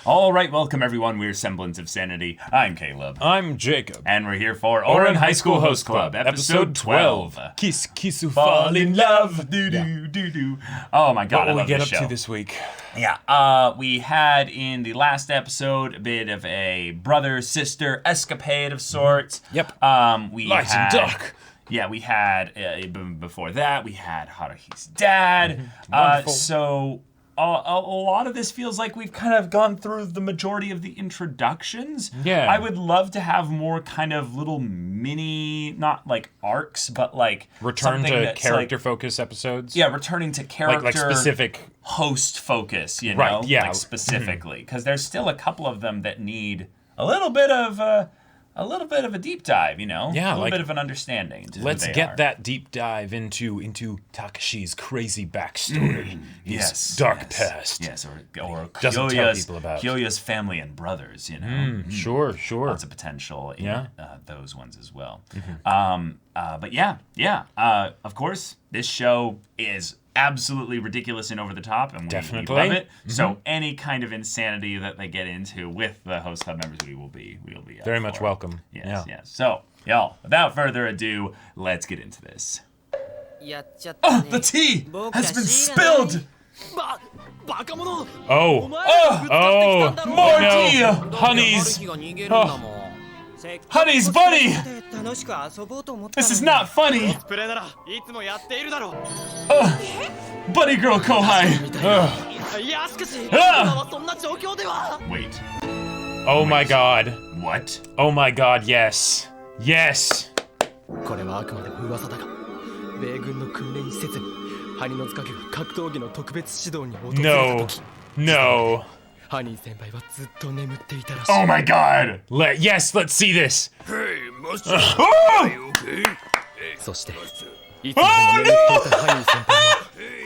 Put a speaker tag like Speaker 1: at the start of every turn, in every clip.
Speaker 1: All right, welcome everyone. We're Semblance of Sanity. I'm Caleb.
Speaker 2: I'm Jacob.
Speaker 1: And we're here for Ouran High School Host Club, episode 12.
Speaker 2: Kiss, kiss,
Speaker 1: Fall in love. Do. Oh my god, I love this show.
Speaker 2: What will we get up to this week?
Speaker 1: Yeah, we had in the last episode a bit of a brother-sister escapade of sorts.
Speaker 2: Yep.
Speaker 1: Light
Speaker 2: and dark.
Speaker 1: Yeah, we had, before that, we had Haruhi's dad.
Speaker 2: Wonderful.
Speaker 1: So a lot of this feels like we've kind of gone through the majority of the introductions.
Speaker 2: Yeah.
Speaker 1: I would love to have more kind of little mini, not like arcs, but like
Speaker 2: Return
Speaker 1: something
Speaker 2: to
Speaker 1: that's
Speaker 2: character
Speaker 1: like,
Speaker 2: focus episodes?
Speaker 1: yeah, returning to character.
Speaker 2: Like specific.
Speaker 1: Host focus, you know?
Speaker 2: Right, yeah.
Speaker 1: Like specifically. Because there's still a couple of them that need a little bit of a deep dive, you know?
Speaker 2: Yeah,
Speaker 1: a little
Speaker 2: like,
Speaker 1: bit of an understanding. To
Speaker 2: Let's
Speaker 1: who they
Speaker 2: get
Speaker 1: are.
Speaker 2: that deep dive into Takashi's crazy backstory. His dark past.
Speaker 1: Yes, or
Speaker 2: Doesn't tell people about.
Speaker 1: Kyoya's family and brothers, you know?
Speaker 2: Sure.
Speaker 1: Lots of potential in those ones as well. But of course, this show is absolutely ridiculous and over the top, and we love it. So any kind of insanity that they get into with the host club members, we will be
Speaker 2: very much welcome.
Speaker 1: Yes. So, y'all, without further ado, let's get into this. Oh, the tea has been spilled.
Speaker 2: Oh,
Speaker 1: More
Speaker 2: no.
Speaker 1: tea. Honey's buddy. This is not funny. Buddy girl Kohai. Wait.
Speaker 2: Oh my god.
Speaker 1: What?
Speaker 2: Oh my god, yes. Yes.
Speaker 3: これはあくまでも噂だが、米軍の訓練施設にハニの塚家が格闘技の特別指導に訪れた
Speaker 2: No.
Speaker 3: 時、
Speaker 2: No.
Speaker 3: ハニー先輩はずっと眠っていたらしい。
Speaker 1: Oh my god.
Speaker 2: Yes, let's see this.
Speaker 3: そして、いつまでも眠っていたハニー先輩は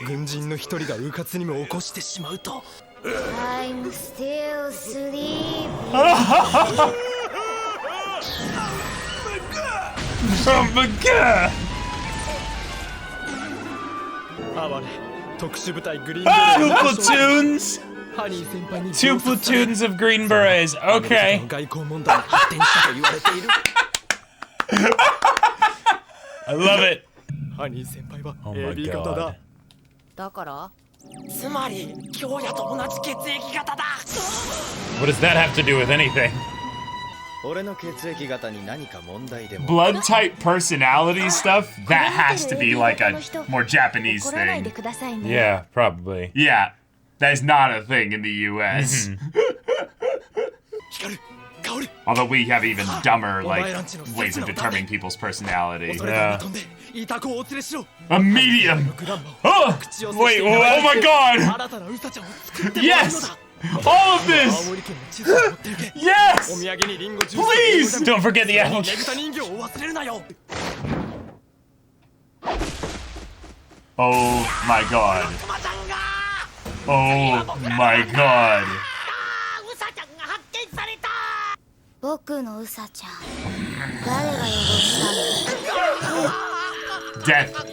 Speaker 3: 軍人の一人が迂闊にも起こしてしまうと。
Speaker 4: I'm still sleeping.
Speaker 1: Oh my god.
Speaker 3: 哀れ、特殊部隊グリーン
Speaker 2: Two platoons.
Speaker 3: ハニー先輩に
Speaker 2: Two platoons of Green Berets. Okay.
Speaker 3: 外交問題に発展したと言われている。
Speaker 2: I love it.
Speaker 3: ハニー先輩は
Speaker 2: Oh my
Speaker 3: AB 型だ。
Speaker 2: god.
Speaker 4: だから
Speaker 3: つまり、京也と同じ血液型だ。
Speaker 2: What does that have to do with anything?
Speaker 5: 俺の血液型に何か問題でも
Speaker 1: Blood type personality stuff? That has to be like a more Japanese
Speaker 4: 怒らないで
Speaker 1: thing.
Speaker 4: くださいね。
Speaker 2: Yeah, probably.
Speaker 1: Yeah, that's not a thing in the US.
Speaker 3: 光る、香る。
Speaker 1: Although we have even dumber like ways of determining people's personality.
Speaker 3: それから飛んで、イタコをお連れしろ。
Speaker 1: A medium.
Speaker 3: グランマを
Speaker 1: Oh,
Speaker 3: 口寄せ
Speaker 1: wait,
Speaker 3: して
Speaker 1: oh my god.
Speaker 3: 新たなウサちゃんを作ってもらうの
Speaker 1: Yes.
Speaker 3: だ。
Speaker 1: All of
Speaker 3: 青
Speaker 1: this.
Speaker 3: 森県の地図を持っていけ。
Speaker 1: Yes.
Speaker 3: お土産にリンゴジュース。
Speaker 1: Please.
Speaker 2: Don't forget the apple.
Speaker 3: ねぶた人形を忘れるなよ。
Speaker 1: Oh my god.
Speaker 3: クマちゃんが。
Speaker 1: Oh my god.
Speaker 3: ウサちゃんが発見された。
Speaker 4: 僕のウサちゃん、誰が汚したの？
Speaker 1: Death.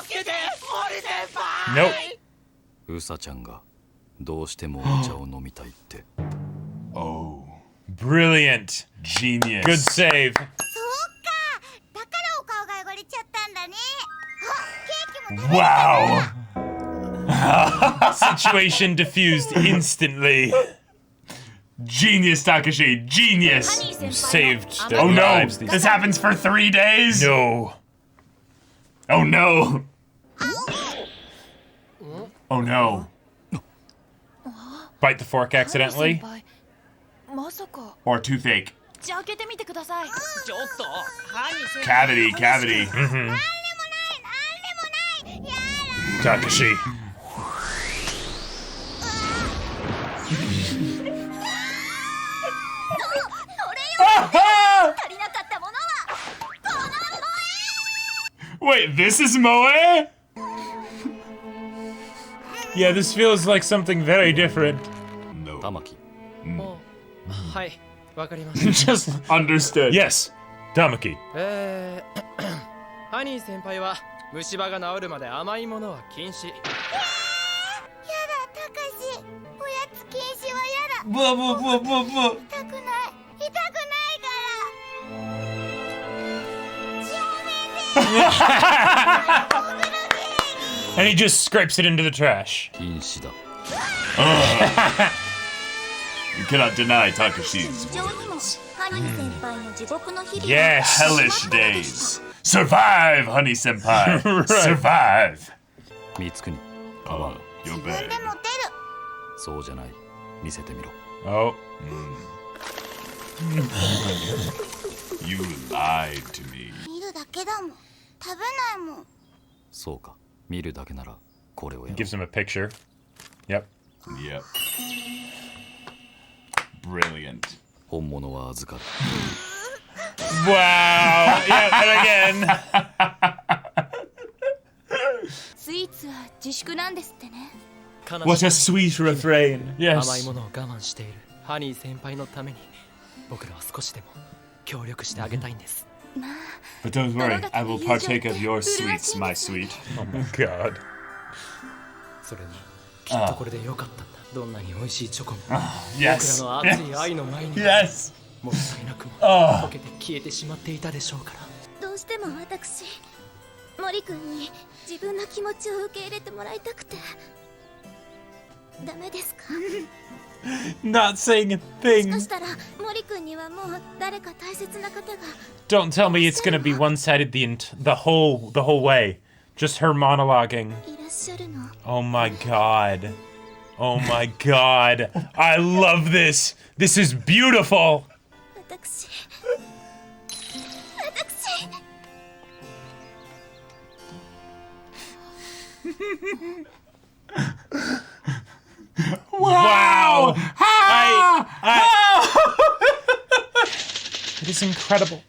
Speaker 3: 助けて、森先輩。
Speaker 2: Nope.
Speaker 5: ウサちゃんがどうしてもお茶を飲みたいって
Speaker 1: Oh,
Speaker 2: Brilliant.
Speaker 1: genius.
Speaker 2: Good save.
Speaker 4: そうか、だからお顔が汚れちゃったんだね。あ、ケーキも
Speaker 1: Wow.
Speaker 2: Situation diffused instantly.
Speaker 1: Genius, Takashi. Genius.
Speaker 2: Saved their
Speaker 1: Oh no.
Speaker 2: lives.
Speaker 1: This happens for 3 days?
Speaker 2: No.
Speaker 1: Oh no. Oh no.
Speaker 2: Bite the fork accidentally.
Speaker 4: まさか。
Speaker 1: Or toothache.
Speaker 4: じゃあ開けてみてください。
Speaker 3: ちょっと、ハニー先輩。
Speaker 1: Cavity.
Speaker 2: Takashi.
Speaker 1: Wait, this is Moe?
Speaker 2: Yeah, this feels like something very different.
Speaker 5: 玉木
Speaker 3: はい、わかりました。
Speaker 1: Just understood.
Speaker 2: Yes. Tamaki.
Speaker 3: ハニー先輩は虫歯が治るまで甘いものは禁止。
Speaker 4: やだ、
Speaker 1: Blah, blah, blah, blah, blah.
Speaker 4: 痛くないから。
Speaker 2: And he just scrapes it into the trash.
Speaker 5: 瀕死だ。
Speaker 1: You cannot deny Takashi's
Speaker 4: 非常にも
Speaker 1: words.
Speaker 4: ハニー先輩の地獄の日々
Speaker 2: Yes.
Speaker 1: Hellish days. Survive, Honey-senpai. Survive.
Speaker 5: 光圀、かわん。
Speaker 1: You're
Speaker 4: 自分
Speaker 1: bad.
Speaker 4: でモテる。
Speaker 5: そうじゃない。見せてみろ。
Speaker 2: Oh.
Speaker 1: You lied to me.
Speaker 4: 見るだけだもん。食べないもん。
Speaker 5: そうか。見るだけならこれをやろう。
Speaker 2: Gives him a picture. Yep.
Speaker 1: Yep. Brilliant.
Speaker 5: 本物は預かる。
Speaker 2: Wow. Yeah, and again.
Speaker 4: スイーツは自粛なんですってね。
Speaker 2: What a sweet refrain.
Speaker 3: 甘い
Speaker 2: Yes.
Speaker 3: ものを我慢しているハニー先輩のために僕らは少しでも協力してあげたいんです
Speaker 1: But don't worry, I will partake of your sweets, my sweet.
Speaker 2: Oh my god.
Speaker 3: それにきっとこれでよかったんだどんなに美味しいチョコも僕ら
Speaker 1: Yes.
Speaker 3: の熱い愛の前に
Speaker 1: Yes.
Speaker 3: もったいなくも溶けて消えてしまっていたでしょうから
Speaker 4: どうしても私、森くんに自分の気持ちを受け入れてもらいたくて。ダメですか？
Speaker 2: Not saying a
Speaker 4: そ
Speaker 2: thing.
Speaker 4: したら森くんにはもう誰か大切な方が。
Speaker 2: Don't tell me it's gonna be one-sided the whole way. Just her monologuing.
Speaker 4: いらっしゃるの。
Speaker 2: Oh my god. Oh my god. I love this. This is beautiful.
Speaker 4: 私。
Speaker 2: Wow. It is incredible.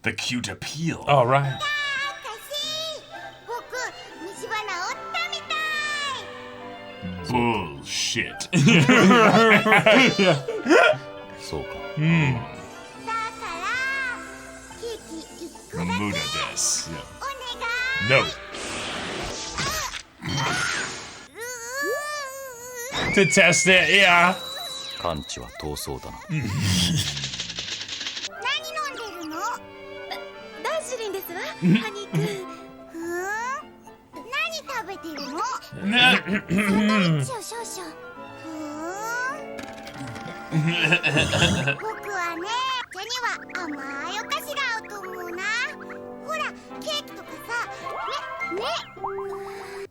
Speaker 1: The cute appeal.
Speaker 2: All right.
Speaker 4: 僕、虫歯治ったみたい。
Speaker 1: Bullshit.
Speaker 5: そうか。
Speaker 4: だからケーキ1個だけ
Speaker 1: Muda des.
Speaker 4: お願い。
Speaker 2: No. To test it, yeah.
Speaker 5: 完治は遠そうだな。
Speaker 4: 何飲んでるの？ダージリンですわ。ハニーくん。何食べてるの？サンドイッチを少々。僕はね、手には甘いお菓子が合うと思うな。ほら、ケーキとかさ、ね。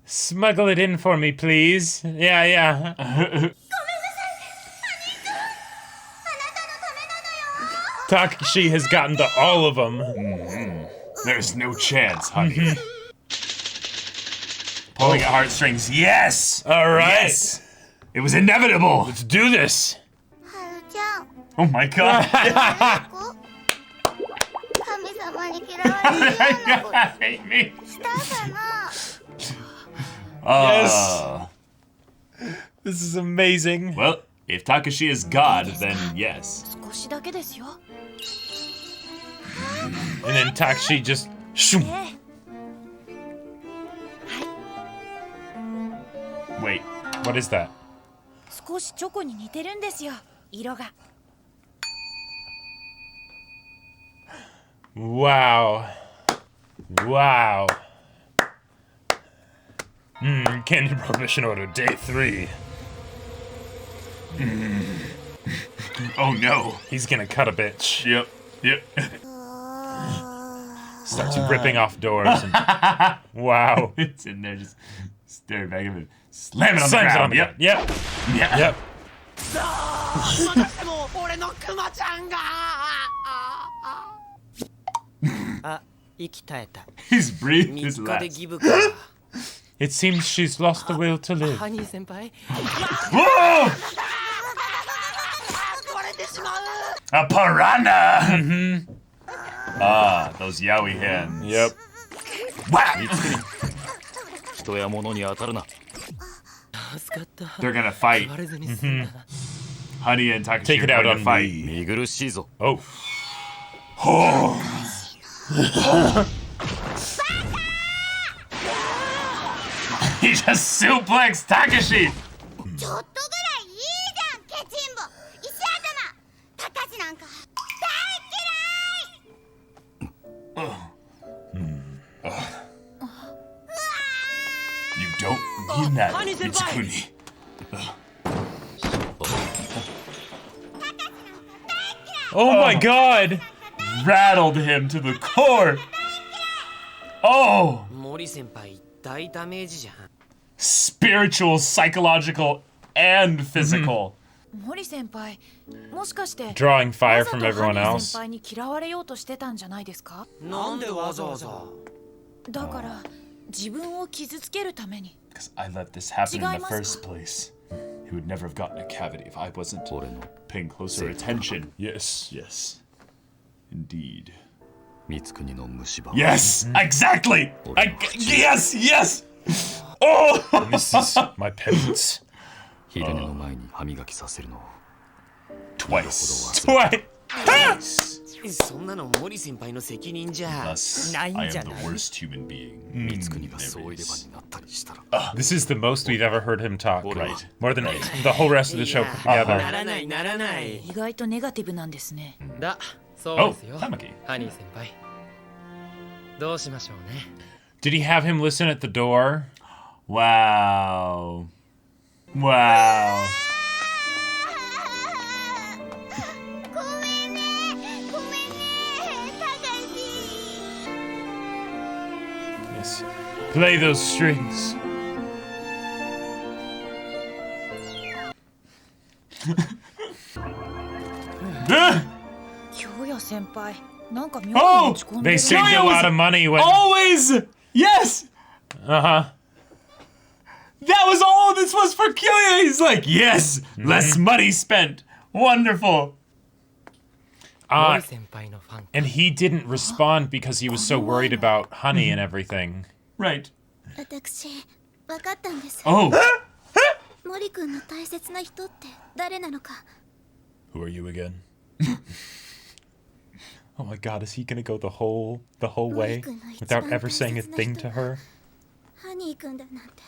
Speaker 2: Smuggle it in for me, please. Yeah, yeah.
Speaker 4: ごめんなさい、ハニーくん。あなたのためなのよ。
Speaker 2: Takashi has gotten to all of them.
Speaker 1: There's no chance, honey. Pulling at heartstrings. Yes.
Speaker 2: All right.
Speaker 1: Yes. It was inevitable.
Speaker 2: Let's do this.
Speaker 4: ハルちゃん。
Speaker 1: Oh my god.
Speaker 4: 神様に嫌われるようなこと
Speaker 1: Hate me.
Speaker 4: したかな。
Speaker 1: Yes.
Speaker 2: This is amazing.
Speaker 1: Well, if Takashi is God, then yes.
Speaker 4: 少しだけですよ。
Speaker 2: And then Takashi just shoom.
Speaker 1: Wait.
Speaker 2: What is that?
Speaker 4: 少しチョコに似てるんですよ、色が。
Speaker 2: Wow. Wow. Candy prohibition order day 3.
Speaker 1: Oh no.
Speaker 2: He's gonna cut a bitch.
Speaker 1: Yep. Yep.
Speaker 2: Starts ripping off doors. And... Wow.
Speaker 1: It's in there just staring back at it. Slam it on the
Speaker 2: Slams it on
Speaker 1: ground.
Speaker 2: the
Speaker 1: Yep.
Speaker 2: ground. Yep.
Speaker 1: Yeah.
Speaker 2: Yep.
Speaker 3: 俺のクマちゃんがあ、息絶えた
Speaker 1: He's breathed his
Speaker 3: 3日で
Speaker 1: last.
Speaker 3: ギブか
Speaker 2: It seems she's lost the will to live.
Speaker 3: ハニー先輩
Speaker 1: Whoa!
Speaker 3: 壊れてしまう
Speaker 1: A piranha! Ah, those yaoi hands.
Speaker 2: Yep.
Speaker 1: Whack!
Speaker 5: 人や物に当たるな。
Speaker 3: 助かった
Speaker 1: They're gonna fight.
Speaker 3: 壊れずに済んだな
Speaker 1: Honey and Takashi
Speaker 2: Take it
Speaker 1: are
Speaker 2: out
Speaker 1: going
Speaker 2: on
Speaker 1: to fight.
Speaker 2: me.
Speaker 5: 見苦しいぞ。
Speaker 2: Oh.
Speaker 1: He just suplexed Takashi!
Speaker 4: ちょっとぐらいいいじゃんケチンボ石頭タカシなんか大嫌い
Speaker 1: You don't mean that, Mitsukuni.
Speaker 2: Oh my god!
Speaker 1: Rattled him to the core. Oh!
Speaker 6: 森先輩大ダメージじゃん
Speaker 1: Spiritual, psychological, and physical.
Speaker 7: 森先輩、もしかして
Speaker 2: Drawing fire
Speaker 7: わざと
Speaker 2: from everyone
Speaker 7: ハニー
Speaker 2: else.
Speaker 7: 先輩に嫌われようとしてたんじゃないですか？
Speaker 6: なんでわざわざ
Speaker 7: だから自分を傷つけるために。
Speaker 1: Because I let this happen in the
Speaker 7: 違いますか？
Speaker 1: first place. He would never have gotten a cavity if I wasn't
Speaker 5: 俺の
Speaker 1: paying closer attention. Yes, yes. Indeed.
Speaker 5: 光国の虫歯
Speaker 1: Yes! Exactly! Yes! Yes! Oh!
Speaker 2: This is my penance.
Speaker 5: 昼寝の前に歯磨きさせるのを
Speaker 1: Twice.
Speaker 2: Twice.
Speaker 6: そんなの森先輩の責任じゃ
Speaker 1: Thus,
Speaker 6: ない
Speaker 1: I
Speaker 6: んじゃ
Speaker 1: am
Speaker 6: な
Speaker 1: the
Speaker 6: い
Speaker 1: worst human being.
Speaker 5: 光国がそう入れ歯になったりしたら
Speaker 2: This is the most we've ever heard him talk.
Speaker 1: Right.
Speaker 2: More than the whole rest of the show
Speaker 6: い
Speaker 2: put
Speaker 6: や
Speaker 2: together.
Speaker 6: ならないならない
Speaker 7: 意外とネガティブなんですね。
Speaker 6: だそう
Speaker 1: Oh,
Speaker 6: ですよ
Speaker 1: Tamaki.
Speaker 6: ハニー先輩どうしましょうね
Speaker 2: Did he have him listen at the door?
Speaker 1: Wow. Wow.
Speaker 4: ごめんねタカシ
Speaker 2: Yes. Play those strings.
Speaker 1: Ah!
Speaker 7: 京也先輩、なんか妙に
Speaker 1: Oh!
Speaker 7: 落ち込んで
Speaker 2: They
Speaker 7: る。
Speaker 2: saved a lot of money when.
Speaker 1: Always! Yes!
Speaker 2: Uh-huh.
Speaker 1: That was all this was for Kyoya! He's like, yes! Less money spent! Wonderful!
Speaker 6: 森先輩のファン
Speaker 2: And he didn't respond because he was so worried about honey and everything.
Speaker 1: Right.
Speaker 4: 私分かったんです
Speaker 1: Oh!
Speaker 4: 森くんの大切な人って誰なのか
Speaker 2: Who are you again? Oh my god, is he gonna go the whole way without ever saying a thing to her?
Speaker 4: ハニーくんだなんて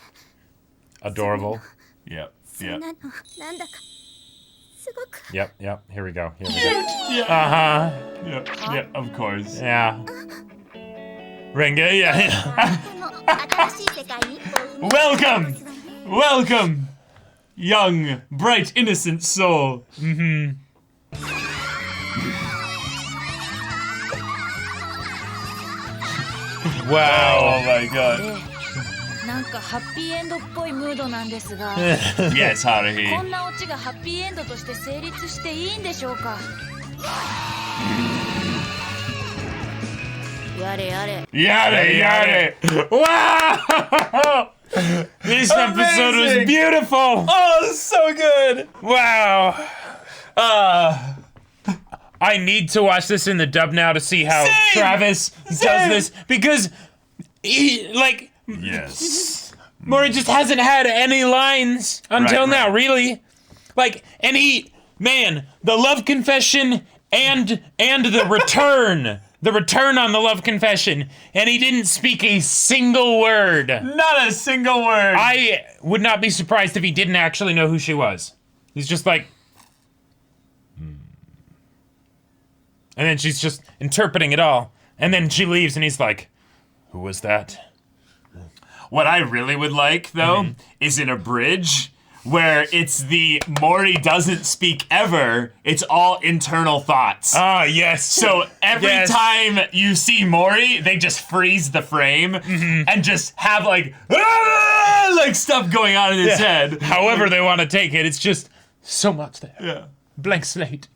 Speaker 2: Adorable.
Speaker 1: Yep.
Speaker 4: そん
Speaker 1: Yep.
Speaker 4: なのなんだかすごく
Speaker 2: Yep, yep. Here we go. Here we go.
Speaker 1: Yeah.
Speaker 2: Uh-huh.
Speaker 1: Yep. Yep. Of course.
Speaker 2: Yeah. Renga, yeah.
Speaker 4: でも新しい世界に一歩踏み
Speaker 1: Welcome! Welcome! Young, bright, innocent soul.
Speaker 2: Wow.
Speaker 1: Oh my god.
Speaker 7: なんかハッピーエンドっぽいムードなんですが、
Speaker 1: Yes,
Speaker 7: こ
Speaker 1: Haruhi.
Speaker 7: んなオチがハッピーエンドとして成立していいんでしょうか？やれやれ。
Speaker 1: Yare, yare. Wow!
Speaker 2: This episode was
Speaker 1: Amazing.
Speaker 2: beautiful.
Speaker 1: Oh, so good.
Speaker 2: Wow. I need to watch this in the dub now to see how
Speaker 1: Same.
Speaker 2: Travis does
Speaker 1: Same.
Speaker 2: this because he
Speaker 1: Yes.
Speaker 2: Mori just hasn't had any lines until
Speaker 1: Right,
Speaker 2: now,
Speaker 1: right.
Speaker 2: really. And he, man, the love confession and the return, the return on the love confession, and he didn't speak a single word.
Speaker 1: Not a single word.
Speaker 2: I would not be surprised if he didn't actually know who she was. He's just like, and then she's just interpreting it all, and then she leaves, and he's like, who was that?
Speaker 1: What I really would like, though, is in a bridge where it's the Mori doesn't speak ever. It's all internal thoughts.
Speaker 2: Ah, yes.
Speaker 1: So every
Speaker 2: Yes.
Speaker 1: time you see Mori, they just freeze the frame and just have like stuff going on in his head.
Speaker 2: However they want to take it, it's just so much there.
Speaker 1: Yeah.
Speaker 2: Blank slate.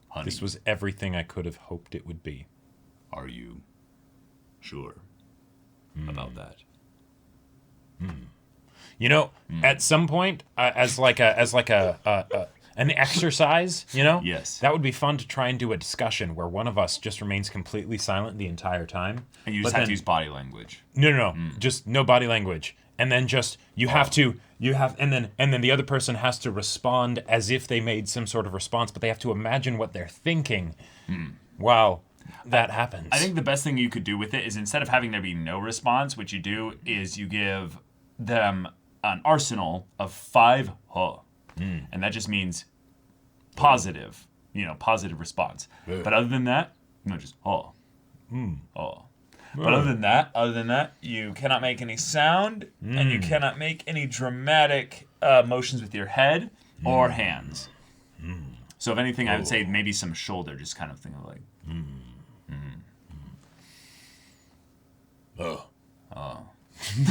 Speaker 1: Honey,
Speaker 2: This was everything I could have hoped it would be.
Speaker 1: are you sure about that?
Speaker 2: You know, at some point, as an exercise, you know,
Speaker 1: Yes.
Speaker 2: that would be fun to try and do a discussion where one of us just remains completely silent the entire time.
Speaker 1: And you
Speaker 2: But
Speaker 1: just have
Speaker 2: then-
Speaker 1: to use body language.
Speaker 2: No, just no body language, and then just and then the other person has to respond as if they made some sort of response, but they have to imagine what they're thinking while that happens.
Speaker 1: I think the best thing you could do with it is instead of having there be no response, what you do is you give them an arsenal of 5 ho. And that just means positive, positive response. But other than that, just ho. Oh. But other than that, you cannot make any sound, and you cannot make any dramatic motions with your head or hands. So if anything, I would say maybe some shoulder, just kind of think of like.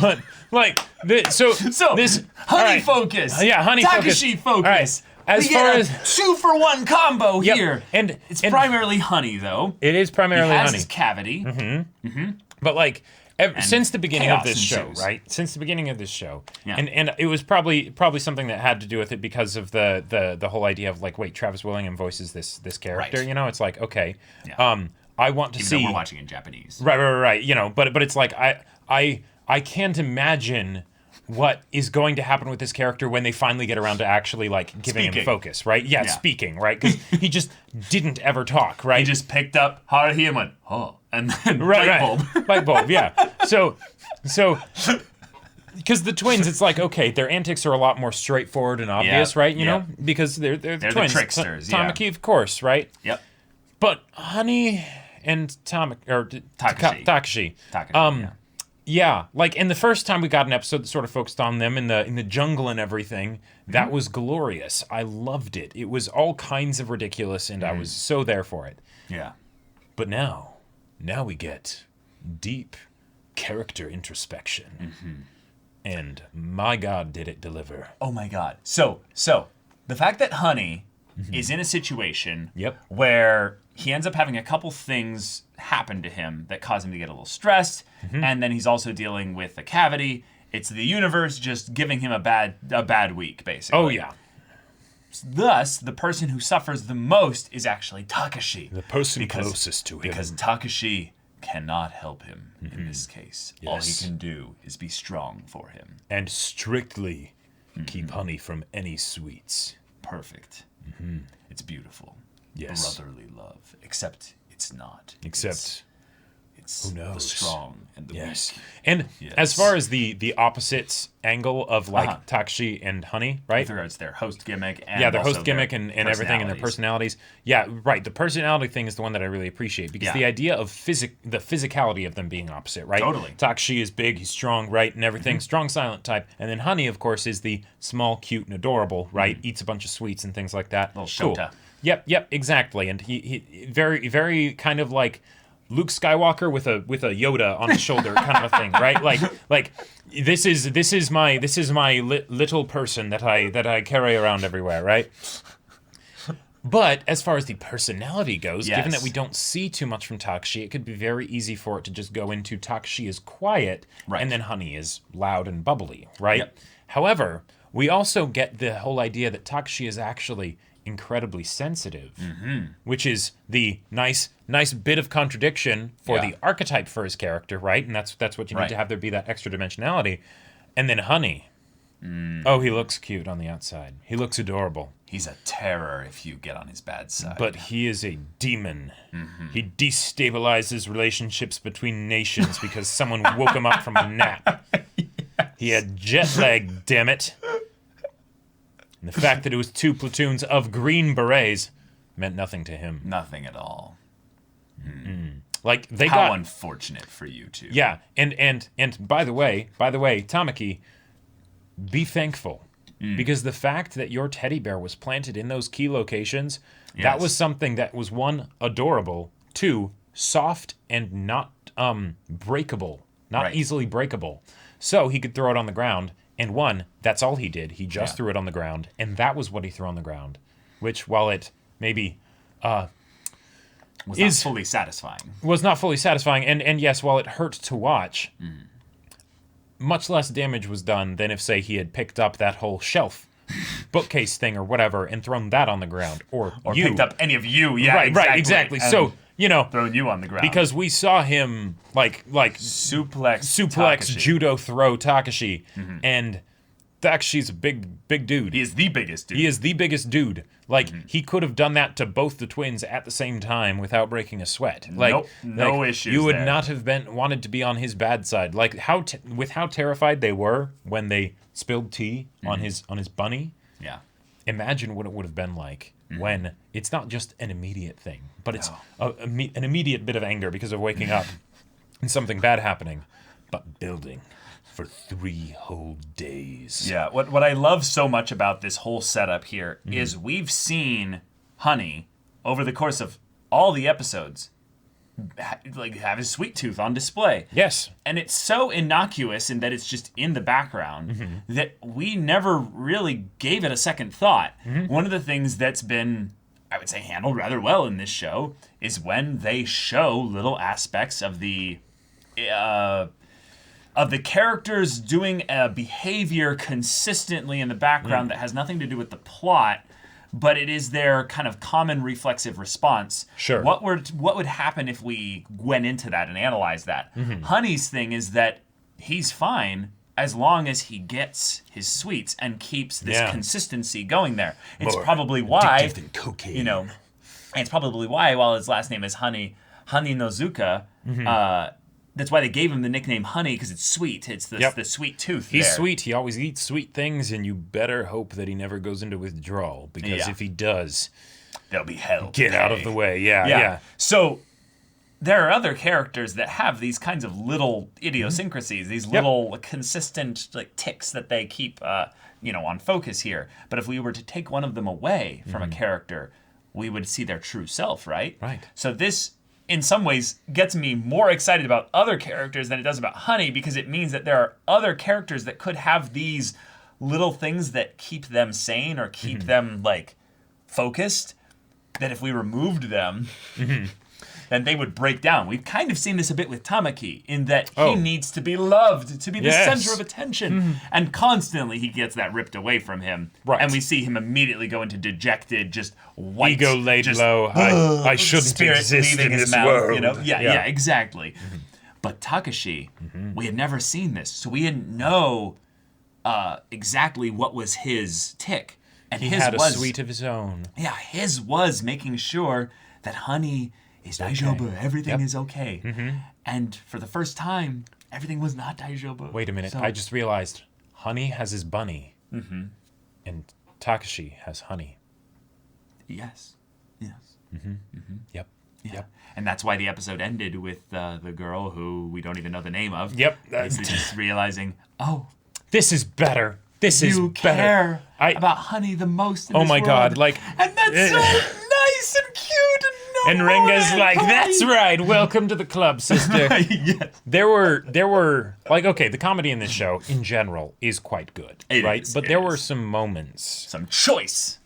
Speaker 2: But like so this
Speaker 1: honey focus.
Speaker 2: Honey
Speaker 1: Takashi focus.
Speaker 2: As
Speaker 1: we
Speaker 2: far
Speaker 1: get a
Speaker 2: as
Speaker 1: 2-for-1 combo here,
Speaker 2: and
Speaker 1: it's primarily honey though.
Speaker 2: It is primarily
Speaker 1: he has
Speaker 2: honey.
Speaker 1: His cavity.
Speaker 2: But like since the beginning of this
Speaker 1: ensues.
Speaker 2: show, right? Since the beginning of this show,
Speaker 1: Yeah.
Speaker 2: and it was probably something that had to do with it because of the whole idea of like, wait, Travis Willingham voices this character.
Speaker 1: Right.
Speaker 2: It's like, okay,
Speaker 1: Yeah.
Speaker 2: I want to
Speaker 1: Even
Speaker 2: see.
Speaker 1: though we're watching in Japanese.
Speaker 2: Right. But it's like I can't imagine what is going to happen with this character when they finally get around to actually like giving him focus, right? Yeah, speaking, right? Because he just didn't ever talk, right?
Speaker 1: He just picked up Haruhi and went, and then light bulb.
Speaker 2: Light bulb, yeah. So because the twins, it's like, okay, their antics are a lot more straightforward and obvious, right? You know, because they're twins.
Speaker 1: The tricksters,
Speaker 2: Tamaki, of course, right?
Speaker 1: Yep.
Speaker 2: But Honey and Takashi. Yeah, like, and the first time we got an episode that sort of focused on them in the jungle and everything, that was glorious. I loved it. It was all kinds of ridiculous, and I was so there for it.
Speaker 1: Yeah.
Speaker 2: But now we get deep character introspection. And my God, did it deliver.
Speaker 1: Oh my God. So the fact that Honey is in a situation where he ends up having a couple things happen to him that cause him to get a little stressed, and then he's also dealing with a cavity. It's the universe just giving him a bad week, basically.
Speaker 2: Oh yeah.
Speaker 1: Thus, the person who suffers the most is actually Takashi.
Speaker 2: The person closest to him.
Speaker 1: Because Takashi cannot help him in this case.
Speaker 2: Yes.
Speaker 1: All he can do is be strong for him.
Speaker 2: And strictly keep Honey from any sweets.
Speaker 1: Perfect. It's beautiful.
Speaker 2: Yes.
Speaker 1: Brotherly love. Except it's not. It's
Speaker 2: who knows?
Speaker 1: The strong and the weak.
Speaker 2: And as far as the opposites angle of like Takashi and Honey, right?
Speaker 1: With regards to their host gimmick and
Speaker 2: their
Speaker 1: also
Speaker 2: host gimmick and everything and their personalities. Yeah, right. The personality thing is the one that I really appreciate because the idea of the physicality of them being opposite, right?
Speaker 1: Totally.
Speaker 2: Takashi is big, he's strong, right, and everything. Strong, silent type. And then Honey, of course, is the small, cute, and adorable, right? Eats a bunch of sweets and things like that.
Speaker 1: Little Shota.
Speaker 2: Yep, exactly. And he very, very kind of like Luke Skywalker with a Yoda on his shoulder kind of a thing, right? Like this is my little person that I carry around everywhere, right? But as far as the personality goes, given that we don't see too much from Takashi, it could be very easy for it to just go into Takashi is quiet, and then Honey is loud and bubbly, right?
Speaker 1: Yep.
Speaker 2: However, we also get the whole idea that Takashi is actually incredibly sensitive, which is the nice bit of contradiction for the archetype for his character, right? And that's what you need to have there be that extra dimensionality. And then Honey, he looks cute on the outside. He looks adorable.
Speaker 1: He's a terror if you get on his bad side.
Speaker 2: But he is a demon. He destabilizes relationships between nations because someone woke him up from a nap. He had jet lag, damn it. And the fact that it was 2 platoons of Green Berets meant nothing to him.
Speaker 1: Nothing at all.
Speaker 2: Like they
Speaker 1: How
Speaker 2: got
Speaker 1: unfortunate for you two.
Speaker 2: Yeah, and by the way, Tamaki, be thankful. Because the fact that your teddy bear was planted in those key locations, that was something that was 1, adorable, 2, soft and not breakable, not easily breakable. So he could throw it on the ground. And 1, that's all he did. He just threw it on the ground, and that was what he threw on the ground. Which, while it maybe
Speaker 1: was not fully satisfying.
Speaker 2: Was not fully satisfying, and yes, while it hurt to watch, much less damage was done than if, say, he had picked up that whole shelf bookcase thing or whatever and thrown that on the ground, or you
Speaker 1: picked up any of you. Yeah,
Speaker 2: right, exactly. So
Speaker 1: throwing you on the ground
Speaker 2: because we saw him like
Speaker 1: suplex
Speaker 2: judo throw Takashi, and Takashi's a big dude.
Speaker 1: He is the biggest dude.
Speaker 2: He is the biggest dude. Like he could have done that to both the twins at the same time without breaking a sweat. Like
Speaker 1: no issues.
Speaker 2: You would
Speaker 1: there.
Speaker 2: not have wanted to be on his bad side. Like how terrified they were when they spilled tea on his bunny.
Speaker 1: Yeah.
Speaker 2: Imagine what it would have been like when it's not just an immediate thing, but it's an immediate bit of anger because of waking up and something bad happening, but building for 3 whole days.
Speaker 1: Yeah. What I love so much about this whole setup here is we've seen Honey over the course of all the episodes have his sweet tooth on display.
Speaker 2: Yes.
Speaker 1: And it's so innocuous in that it's just in the background that we never really gave it a second thought. One of the things that's been, I would say, handled rather well in this show is when they show little aspects of the characters doing a behavior consistently in the background that has nothing to do with the plot, but it is their kind of common reflexive response.
Speaker 2: Sure.
Speaker 1: What would happen if we went into that and analyzed that? Honey's thing is that he's fine as long as he gets his sweets and keeps this consistency going there. It's probably why,
Speaker 2: addictive than cocaine.
Speaker 1: you know, it's probably why, while his last name is Honey Nozuka, that's why they gave him the nickname Honey, because it's sweet. It's the sweet tooth.
Speaker 2: He's
Speaker 1: there.
Speaker 2: sweet. He always eats sweet things, and you better hope that he never goes into withdrawal, because if he does,
Speaker 1: There'll be hell.
Speaker 2: get out of the way. Yeah.
Speaker 1: So there are other characters that have these kinds of little idiosyncrasies, these little consistent ticks that they keep, on focus here. But if we were to take one of them away from a character, we would see their true self, right?
Speaker 2: Right.
Speaker 1: So this, in some ways, gets me more excited about other characters than it does about Honey, because it means that there are other characters that could have these little things that keep them sane or keep them, focused, that if we removed them, then they would break down. We've kind of seen this a bit with Tamaki, in that he needs to be loved, to be the center of attention, and constantly he gets that ripped away from him.
Speaker 2: Right.
Speaker 1: And we see him immediately go into dejected, just white,
Speaker 2: Ego laid
Speaker 1: just,
Speaker 2: low. I shouldn't
Speaker 1: spirit
Speaker 2: exist
Speaker 1: leaving
Speaker 2: in
Speaker 1: his
Speaker 2: this
Speaker 1: mouth,
Speaker 2: world.
Speaker 1: Yeah, exactly. But Takashi, we had never seen this, so we didn't know exactly what was his tick. And
Speaker 2: He
Speaker 1: his
Speaker 2: had a
Speaker 1: was,
Speaker 2: suite of his own.
Speaker 1: Yeah, his was making sure that Honey is daijoubu, everything is okay. And for the first time, everything was not daijoubu.
Speaker 2: Wait a minute.
Speaker 1: So,
Speaker 2: I just realized Honey has his bunny, and Takashi has Honey.
Speaker 1: Yes.
Speaker 2: Yep.
Speaker 1: Yeah. And that's why the episode ended with the girl who we don't even know the name of.
Speaker 2: Yep.
Speaker 1: Basically just realizing,
Speaker 2: This is better. This is
Speaker 1: you
Speaker 2: better.
Speaker 1: care about Honey the most in
Speaker 2: Oh
Speaker 1: this
Speaker 2: my
Speaker 1: world. And
Speaker 2: God!
Speaker 1: that's so nice and cute and no
Speaker 2: Renga's
Speaker 1: more
Speaker 2: like,
Speaker 1: Honey.
Speaker 2: that's right. Welcome to the club, sister.
Speaker 1: Yes.
Speaker 2: There were okay, the comedy in this show in general is quite good, right?
Speaker 1: Is,
Speaker 2: but there were some moments,
Speaker 1: some choice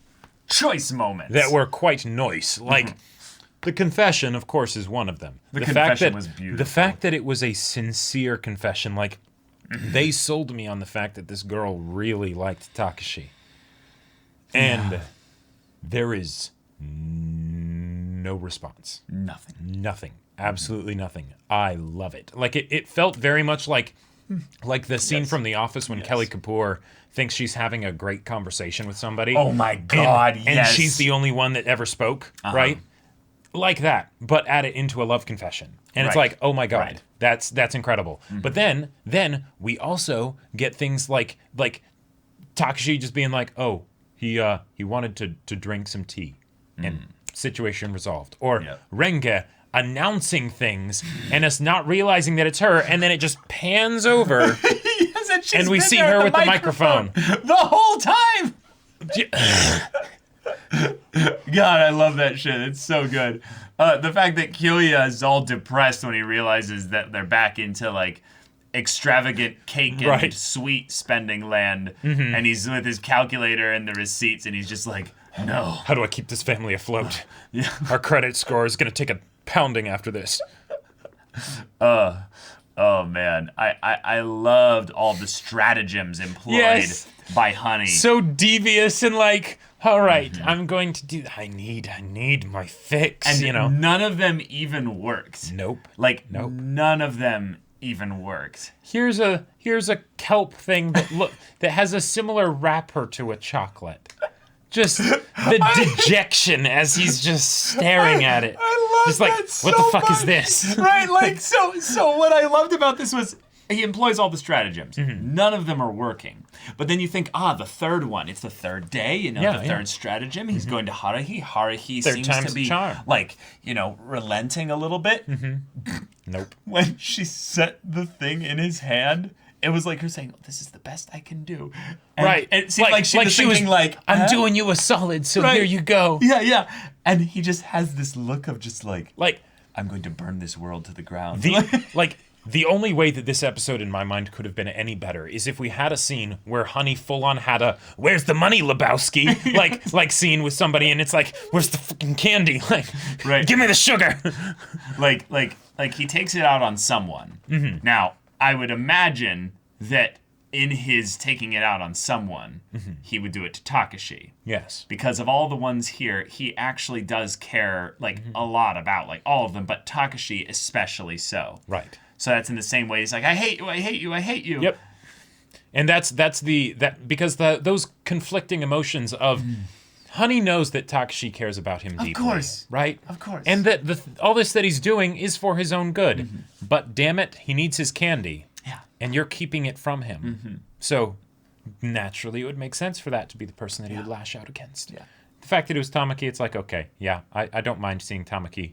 Speaker 1: moments
Speaker 2: that were quite nice. Like the confession, of course, is one of them.
Speaker 1: The
Speaker 2: fact
Speaker 1: confession
Speaker 2: that
Speaker 1: was beautiful.
Speaker 2: The fact that it was a sincere confession, like they sold me on the fact that this girl really liked Takashi. And there is no response. Nothing. Absolutely nothing. I love it. Like it felt very much like the scene from The Office when Kelly Kapoor thinks she's having a great conversation with somebody.
Speaker 1: Oh my God,
Speaker 2: and
Speaker 1: yes.
Speaker 2: she's the only one that ever spoke, right? Like that, but add it into a love confession. And it's like, oh my God, that's incredible. But then we also get things like Takashi just being like, oh, he wanted to drink some tea, and situation resolved. Or Renge announcing things and us not realizing that it's her, and then it just pans over, and we see her with the microphone
Speaker 1: the whole time. God, I love that shit. It's so good. The fact that Kyoya is all depressed when he realizes that they're back into extravagant cake and sweet spending land, and he's with his calculator and the receipts, and he's just like, no.
Speaker 2: How do I keep this family afloat? Our credit score is going to take a pounding after this.
Speaker 1: Oh man, I loved all the stratagems employed by Honey.
Speaker 2: So devious and all right, I'm going to do. I need my fix.
Speaker 1: And none of them even worked.
Speaker 2: Nope.
Speaker 1: Nope. None of them even worked.
Speaker 2: Here's a kelp thing that has a similar wrapper to a chocolate. Just the dejection as he's just staring at it.
Speaker 1: I love
Speaker 2: just
Speaker 1: that so
Speaker 2: what the fuck
Speaker 1: much.
Speaker 2: is this?
Speaker 1: Right, so what I loved about this was He employs all the stratagems. None of them are working. But then you think, the third one. It's the third day, the third stratagem. He's going to Haruhi. Haruhi
Speaker 2: Third
Speaker 1: seems
Speaker 2: time's
Speaker 1: to
Speaker 2: the
Speaker 1: be,
Speaker 2: charm.
Speaker 1: like, relenting a little bit.
Speaker 2: Nope.
Speaker 1: When she set the thing in his hand, it was like her saying, this is the best I can do. And
Speaker 2: Right.
Speaker 1: it seemed like she was thinking,
Speaker 2: I'm doing you a solid, so here you go.
Speaker 1: Yeah. And he just has this look of just like, I'm going to burn this world to the ground.
Speaker 2: The only way that this episode, in my mind, could have been any better is if we had a scene where Honey full-on had a "Where's the money, Lebowski?" like scene with somebody, and it's like, "Where's the fucking candy? Give me the sugar."
Speaker 1: like he takes it out on someone. Now, I would imagine that in his taking it out on someone, he would do it to Takashi.
Speaker 2: Yes.
Speaker 1: Because of all the ones here, he actually does care a lot about all of them, but Takashi especially so.
Speaker 2: Right.
Speaker 1: So that's in the same way. He's like, I hate you, I hate you, I hate you.
Speaker 2: Yep. And that's because those conflicting emotions of Honey knows that Takashi cares about him deeply. Of course. Right?
Speaker 1: Of course.
Speaker 2: And that all this that he's doing is for his own good. But damn it, he needs his candy.
Speaker 1: Yeah.
Speaker 2: And you're keeping it from him. So naturally it would make sense for that to be the person that he would lash out against.
Speaker 1: Yeah.
Speaker 2: The fact that it was Tamaki, it's like, okay, yeah, I don't mind seeing Tamaki,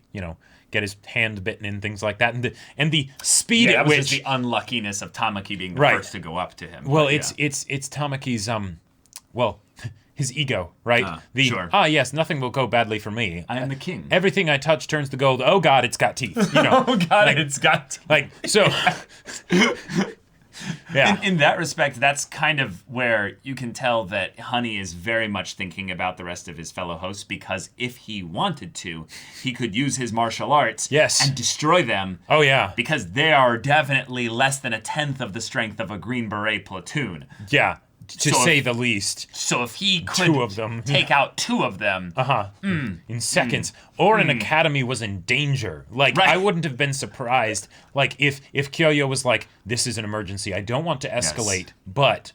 Speaker 2: get his hand bitten and things like that. And the speed at which...
Speaker 1: just the unluckiness of Tamaki being the first to go up to him.
Speaker 2: Well, it's Tamaki's, his ego, right?
Speaker 1: Sure.
Speaker 2: Yes, nothing will go badly for me.
Speaker 1: I am the king.
Speaker 2: Everything I touch turns to gold. Oh, God, it's got teeth.
Speaker 1: Oh, God, it's got teeth.
Speaker 2: So... Yeah.
Speaker 1: In that respect, that's kind of where you can tell that Honey is very much thinking about the rest of his fellow hosts, because if he wanted to, he could use his martial arts and destroy them.
Speaker 2: Oh, yeah.
Speaker 1: Because they are definitely less than 1/10 of the strength of a Green Beret platoon.
Speaker 2: Yeah, to say the least.
Speaker 1: So if he could
Speaker 2: two of them.
Speaker 1: take out 2 of them...
Speaker 2: in seconds. Ouran Academy was in danger. I wouldn't have been surprised, if Kyoyo was like, this is an emergency, I don't want to escalate, but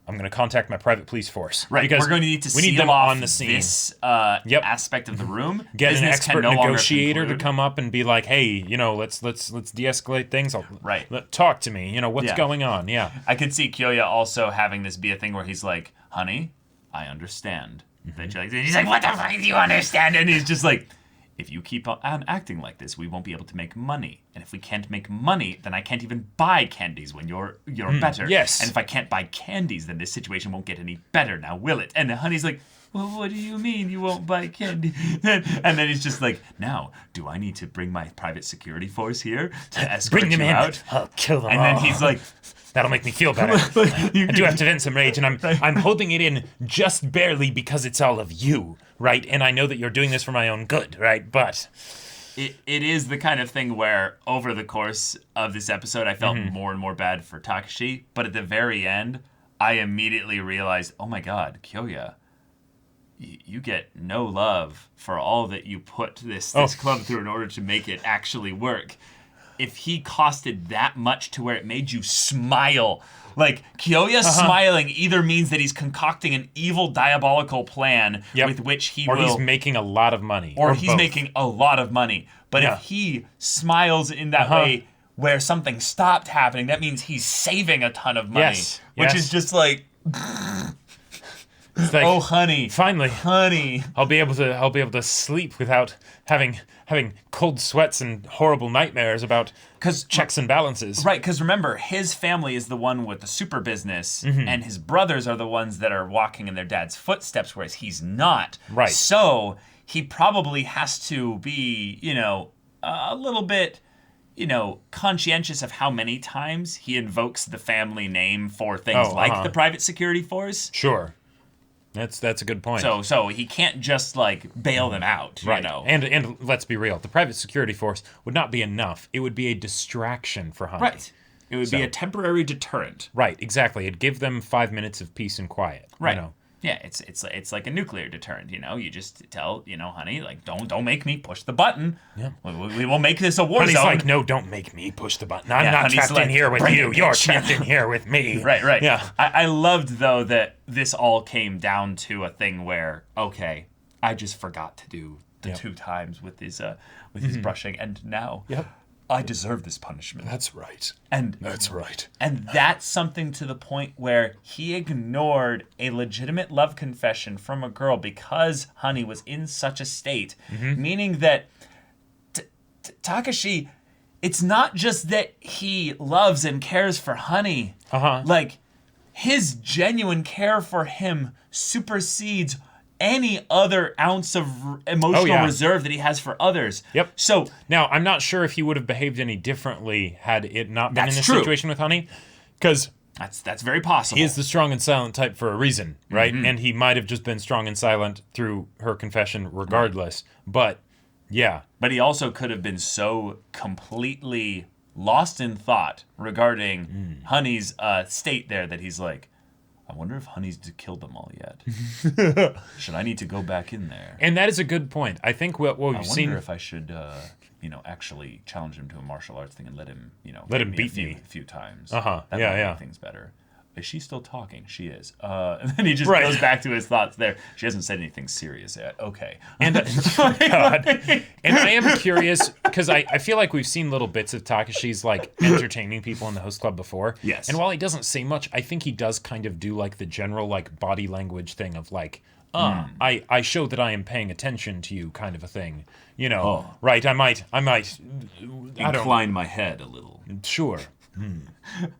Speaker 2: I'm going to contact my private police force.
Speaker 1: Right,
Speaker 2: because
Speaker 1: we're going to need to
Speaker 2: we need
Speaker 1: seal
Speaker 2: them
Speaker 1: off
Speaker 2: on the scene.
Speaker 1: This aspect of the room.
Speaker 2: Get
Speaker 1: Business
Speaker 2: an expert
Speaker 1: can no longer
Speaker 2: negotiator to
Speaker 1: conclude.
Speaker 2: come up and be like, hey, let's de-escalate things. Talk to me. What's going on? Yeah.
Speaker 1: I could see Kyoya also having this be a thing where he's like, Honey, I understand. That you're he's like, what the fuck do you understand? And he's just like, if you keep on acting like this, we won't be able to make money. And if we can't make money, then I can't even buy candies when you're better.
Speaker 2: Yes.
Speaker 1: And if I can't buy candies, then this situation won't get any better. Now, will it? And Honey's like, well, what do you mean you won't buy candy? And then he's just like, now, do I need to bring my private security force here to escort
Speaker 2: Bring them
Speaker 1: you
Speaker 2: in.
Speaker 1: out?
Speaker 2: I'll kill them
Speaker 1: And
Speaker 2: all.
Speaker 1: then he's like...
Speaker 2: That'll make me feel better. I do have to vent some rage, and I'm holding it in just barely because it's all of you, right? And I know that you're doing this for my own good, right? But...
Speaker 1: It is the kind of thing where, over the course of this episode, I felt more and more bad for Takashi, but at the very end, I immediately realized, oh my god, Kyoya, you get no love for all that you put this club through in order to make it actually work. If he costed that much to where it made you smile, Kyoya smiling either means that he's concocting an evil, diabolical plan with which he will...
Speaker 2: Or he's making a lot of money.
Speaker 1: Or he's making a lot of money. But if he smiles in that way where something stopped happening, that means he's saving a ton of money. Which is just like...
Speaker 2: It's like,
Speaker 1: oh, honey.
Speaker 2: Finally.
Speaker 1: Honey.
Speaker 2: I'll be able to sleep without having cold sweats and horrible nightmares about checks and balances.
Speaker 1: Right, because remember, his family is the one with the super business, and his brothers are the ones that are walking in their dad's footsteps, whereas he's not.
Speaker 2: Right.
Speaker 1: So he probably has to be, a little bit, conscientious of how many times he invokes the family name for things like the private security force.
Speaker 2: Sure. That's a good point.
Speaker 1: So he can't just bail them out,
Speaker 2: right.
Speaker 1: you know.
Speaker 2: And let's be real, the private security force would not be enough. It would be a distraction for Honey.
Speaker 1: Right. It would be a temporary deterrent.
Speaker 2: Right, exactly. It'd give them 5 minutes of peace and quiet.
Speaker 1: Right. Yeah, it's like a nuclear deterrent, You just tell, Honey, don't make me push the button.
Speaker 2: Yeah.
Speaker 1: We will make this a war
Speaker 2: Honey's
Speaker 1: zone.
Speaker 2: like, no, don't make me push the button. I'm not trapped in here with you. You're trapped in here with me.
Speaker 1: Right.
Speaker 2: Yeah.
Speaker 1: I loved, though, that this all came down to a thing where, okay, I just forgot to do the 2 times with his brushing, and now I deserve this punishment.
Speaker 2: That's right.
Speaker 1: And
Speaker 2: That's right.
Speaker 1: And that's something to the point where he ignored a legitimate love confession from a girl because Honey was in such a state, meaning that Takashi, it's not just that he loves and cares for Honey. Like, his genuine care for him supersedes any other ounce of emotional reserve that he has for others.
Speaker 2: Yep.
Speaker 1: So
Speaker 2: now, I'm not sure if he would have behaved any differently had it not been in this
Speaker 1: true.
Speaker 2: situation with Honey, because
Speaker 1: that's very possible.
Speaker 2: he is the strong and silent type for a reason, right? And he might have just been strong and silent through her confession regardless. But, yeah.
Speaker 1: But he also could have been so completely lost in thought regarding Honey's state there that he's like, I wonder if Honey's killed them all yet. Should I need to go back in there?
Speaker 2: And that is a good point. I think what we've seen...
Speaker 1: I wonder if I should, actually challenge him to a martial arts thing and let him,
Speaker 2: let him beat
Speaker 1: me
Speaker 2: me
Speaker 1: a few times.
Speaker 2: That
Speaker 1: might make things better. Is she still talking? She is. And then he just goes back to his thoughts there. She hasn't said anything serious yet. Okay.
Speaker 2: And God. And I am curious, because I feel like we've seen little bits of Takashi's, like, entertaining people in the host club before.
Speaker 1: Yes.
Speaker 2: And while he doesn't say much, I think he does kind of do, like, the general, like, body language thing of, like, I show that I am paying attention to you kind of a thing. Right, I might
Speaker 1: incline my head a little.
Speaker 2: Sure.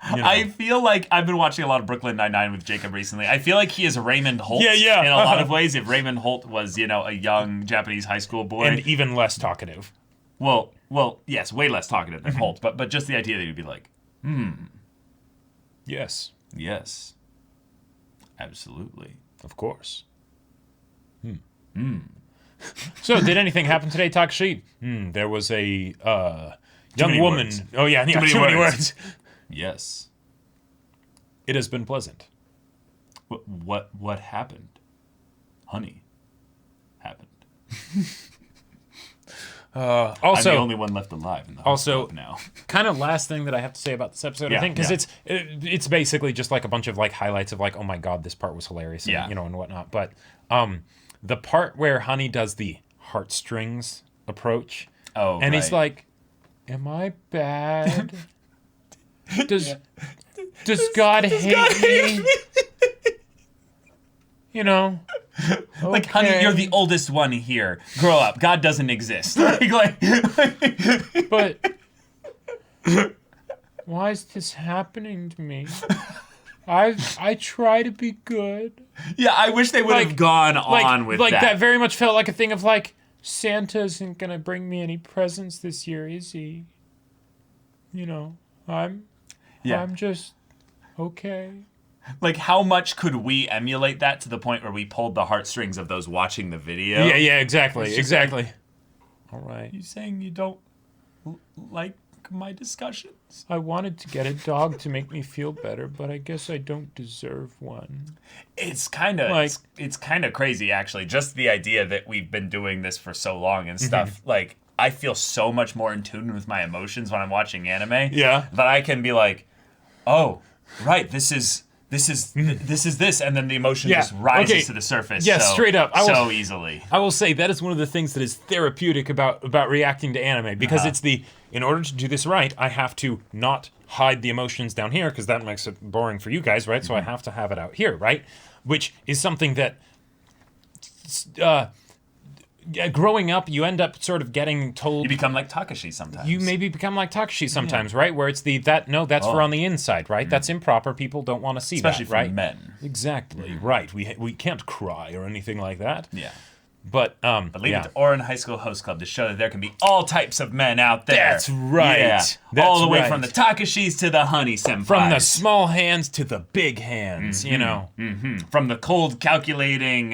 Speaker 1: I feel like I've been watching a lot of Brooklyn Nine-Nine with Jacob recently. I feel like he is Raymond Holt in a lot of ways. If Raymond Holt was, a young Japanese high school boy.
Speaker 2: And even less talkative.
Speaker 1: Well, yes, way less talkative than Holt. But just the idea that he'd be like,
Speaker 2: Yes.
Speaker 1: Yes. Absolutely.
Speaker 2: Of course. So, did anything happen today, Takashi? There was a young woman.
Speaker 1: Words.
Speaker 2: Oh, yeah, too many words.
Speaker 1: Yes.
Speaker 2: It has been pleasant.
Speaker 1: What happened? Honey happened.
Speaker 2: Also,
Speaker 1: I'm the only one left alive in the host club now.
Speaker 2: Kind of last thing that I have to say about this episode, I think, because it's basically just like a bunch of like highlights of like, oh my god, this part was hilarious, and, and whatnot. But the part where Honey does the heartstrings approach, and he's like, "Am I bad? Does God hate me?
Speaker 1: Like, Honey, you're the oldest one here. Grow up. God doesn't exist."
Speaker 2: But why is this happening to me? I try to be good.
Speaker 1: Yeah, I wish they would have gone on with that.
Speaker 2: Like, that very much felt like a thing of, like, Santa isn't going to bring me any presents this year, is he? I'm just okay.
Speaker 1: Like, how much could we emulate that to the point where we pulled the heartstrings of those watching the video?
Speaker 2: Yeah, exactly. All right.
Speaker 1: You saying you don't like my discussions?
Speaker 2: I wanted to get a dog to make me feel better, but I guess I don't deserve one.
Speaker 1: It's kind of it's kind of crazy, actually. Just the idea that we've been doing this for so long and stuff. Like, I feel so much more in tune with my emotions when I'm watching anime.
Speaker 2: Yeah.
Speaker 1: That I can be like, oh, right, this is this, and then the emotion just rises to the surface.
Speaker 2: Yeah, straight up.
Speaker 1: So easily.
Speaker 2: I will say that is one of the things that is therapeutic about reacting to anime, because it's in order to do this right, I have to not hide the emotions down here, because that makes it boring for you guys, right? So I have to have it out here, right? Which is something that growing up, you end up sort of getting told...
Speaker 1: You become like Takashi sometimes.
Speaker 2: You maybe become like Takashi sometimes, right? Where it's that's for on the inside, right? That's improper. People don't want to see
Speaker 1: Especially
Speaker 2: that, right?
Speaker 1: for men.
Speaker 2: Exactly, right. We can't cry or anything like that.
Speaker 1: Yeah.
Speaker 2: But
Speaker 1: leave it to Ouran High School Host Club to show that there can be all types of men out there.
Speaker 2: That's right.
Speaker 1: Yeah. All the way from the Takashis to the Honey-senpais.
Speaker 2: From the small hands to the big hands,
Speaker 1: From the cold, calculating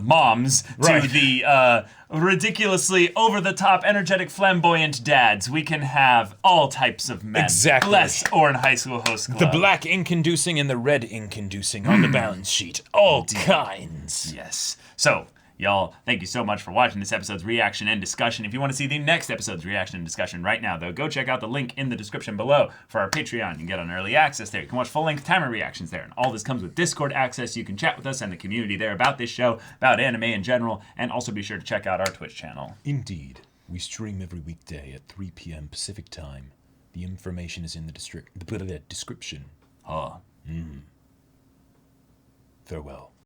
Speaker 1: moms to the ridiculously over-the-top, energetic, flamboyant dads. We can have all types of men.
Speaker 2: Exactly.
Speaker 1: Bless Ouran High School Host Club.
Speaker 2: The black ink-inducing and the red ink-inducing on the balance sheet. All kinds.
Speaker 1: Yes. So, y'all, thank you so much for watching this episode's reaction and discussion. If you want to see the next episode's reaction and discussion right now, though, go check out the link in the description below for our Patreon. You can get on early access there. You can watch full-length timer reactions there. And all this comes with Discord access. You can chat with us and the community there about this show, about anime in general, and also be sure to check out our Twitch channel.
Speaker 2: Indeed. We stream every weekday at 3 p.m. Pacific time. The information is in the description.
Speaker 1: Huh.
Speaker 2: Farewell.